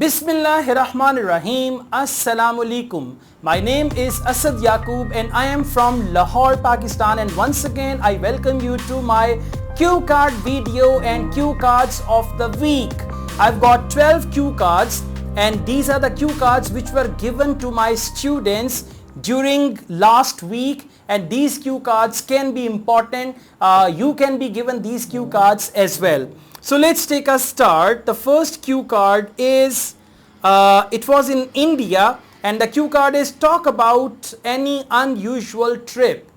Bismillahirrahmanirrahim. Assalamu alaikum. My name is Asad Yaqub and I am from Lahore, Pakistan, and once again I welcome you to my cue card video and cue cards of the week. I've got 12 cue cards and these are the cue cards which were given to my students during last week, and these cue cards can be important. You can be given these cue cards as well. So let's take a start. The first cue card is, it was in India, and the cue card is talk about any unusual trip.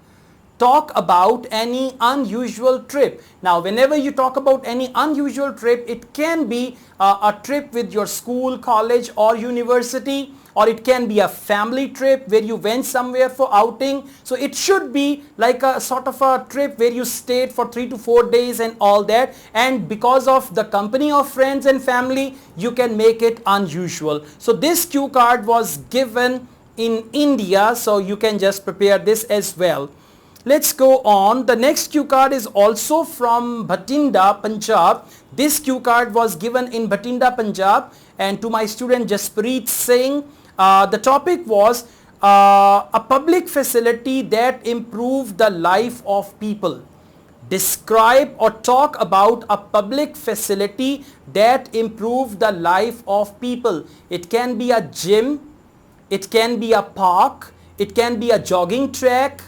Talk about any unusual trip. Now whenever you talk about any unusual trip, it can be a trip with your school, college or university, or it can be a family trip where you went somewhere for outing. So it should be like a sort of a trip where you stayed for 3 to 4 days and all that, and because of the company of friends and family you can make it unusual. So this cue card was given in India, so you can just prepare this as well. Let's go on. The next cue card is also from Bathinda, Punjab. This cue card was given in Bathinda, Punjab, and to my student Jaspreet Singh. The topic was a public facility that improved the life of people. Describe or talk about a public facility that improved the life of people. It can be a gym, it can be a park, it can be a jogging track,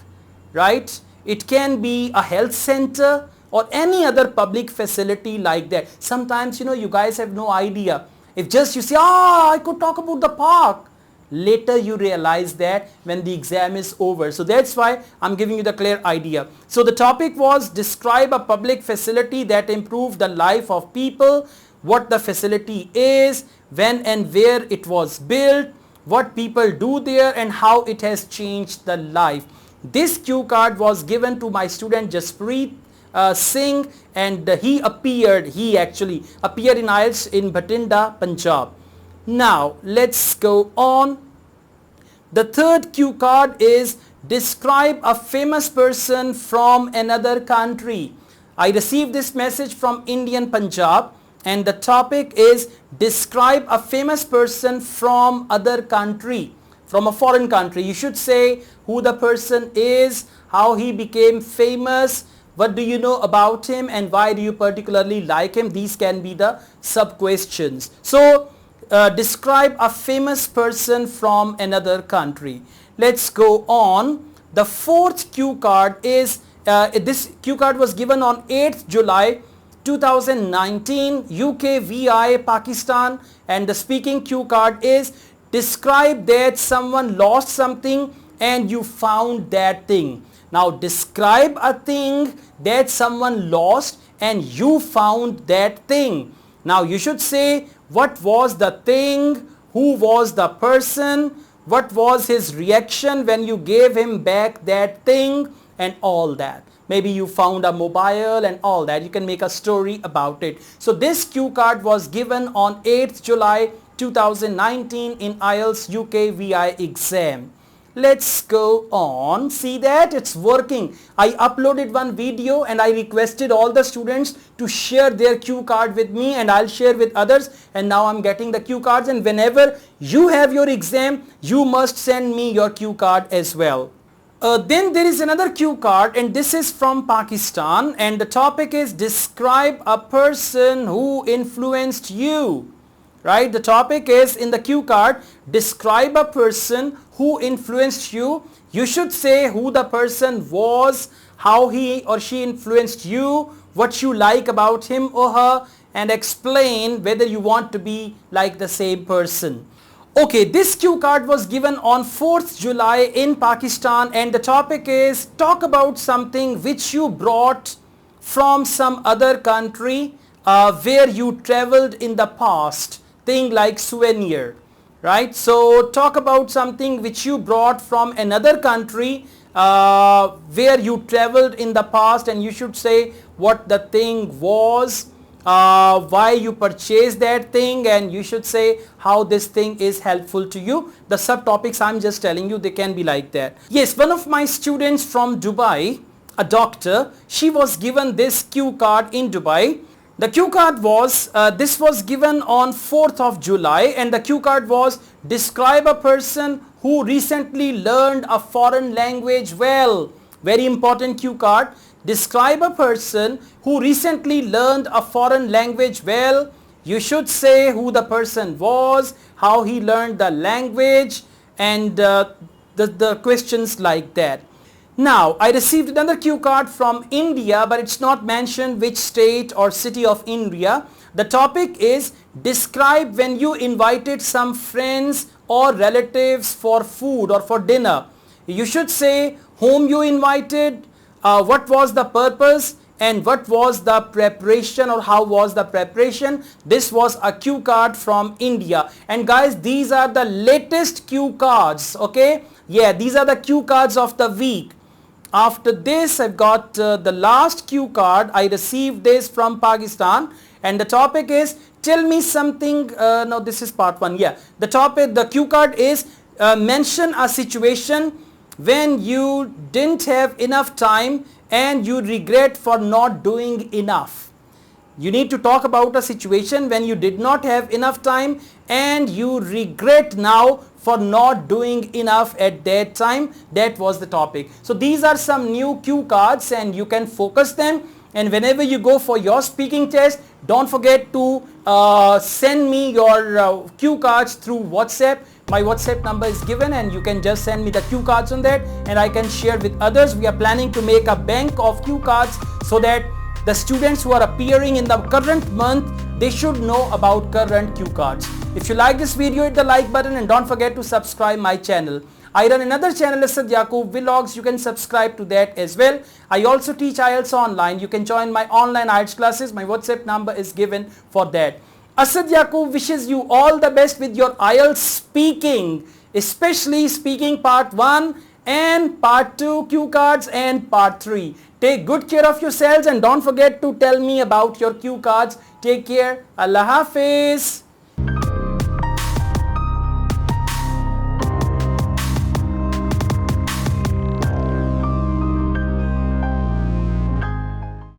right? It can be a health center or any other public facility like that. Sometimes, you guys have no idea. If just you say, I could talk about the park. Later you realize that when the exam is over. So that's why I'm giving you the clear idea. So the topic was describe a public facility that improved the life of people, what the facility is, when and where it was built, what people do there and how it has changed the life. This cue card was given to my student Jaspreet Singh, and he actually appeared in IELTS in Bathinda, Punjab. Now let's go on. The third cue card is describe a famous person from another country. I received this message from Indian Punjab, and the topic is describe a famous person from other country, from a foreign country. You should say who the person is, how he became famous, what do you know about him, and why do you particularly like him. These can be the sub questions. So describe a famous person from another country. Let's go on. The fourth cue card is, this cue card was given on 8th July 2019, UK VI Pakistan, and the speaking cue card is describe that someone lost something and you found that thing. Now describe a thing that someone lost and you found that thing. Now you should say what was the thing, who was the person, what was his reaction when you gave him back that thing, and all that. Maybe you found a mobile and all that. You can make a story about it. So this cue card was given on 8th July 2019 in IELTS UK VI exam. Let's go on. See that it's working. I uploaded one video and I requested all the students to share their cue card with me, and I'll share with others, and now I'm getting the cue cards, and whenever you have your exam you must send me your cue card as well. Then there is another cue card, and this is from Pakistan, and the topic is describe a person who influenced you. Right, the topic is in the cue card, describe a person who influenced you. You should say who the person was, how he or she influenced you, what you like about him or her, and explain whether you want to be like the same person. Okay, this cue card was given on 4th July in Pakistan, and the topic is talk about something which you brought from some other country where you traveled in the past. Thing like souvenir, right? So talk about something which you brought from another country where you traveled in the past, and you should say what the thing was, why you purchased that thing, and you should say how this thing is helpful to you. The subtopics I'm just telling you, they can be like that. Yes, one of my students from Dubai, a doctor, she was given this cue card in Dubai. The cue card was, this was given on 4th of July, and the cue card was, describe a person who recently learned a foreign language well. Very important cue card. Describe a person who recently learned a foreign language well. You should say who the person was, how he learned the language, and the questions like that. Now, I received another cue card from India, but it's not mentioned which state or city of India. The topic is, describe when you invited some friends or relatives for food or for dinner. You should say whom you invited, what was the purpose, and what was the preparation or how was the preparation. This was a cue card from India. And guys, these are the latest cue cards, okay? Yeah, these are the cue cards of the week. After this, I've got the last cue card. I received this from Pakistan, and the topic is, tell me something. No, this is part 1. Yeah, the cue card is, mention a situation when you didn't have enough time and you regret for not doing enough. You need to talk about a situation when you did not have enough time and you regret now for not doing enough at that time. That was the topic. So these are some new cue cards, and you can focus them. And whenever you go for your speaking test, don't forget to send me your cue cards through WhatsApp. My WhatsApp number is given, and you can just send me the cue cards on that, and I can share with others. We are planning to make a bank of cue cards so that the students who are appearing in the current month, they should know about current cue cards. If you like this video, hit the like button and don't forget to subscribe my channel. I run another channel, Asad Yaqub Vlogs. You can subscribe to that as well. I also teach IELTS online. You can join my online IELTS classes. My WhatsApp number is given for that. Asad Yaqub wishes you all the best with your IELTS speaking, especially speaking part 1 and part 2 cue cards and part 3. Take good care of yourselves and don't forget to tell me about your cue cards. Take care. Allah Hafiz.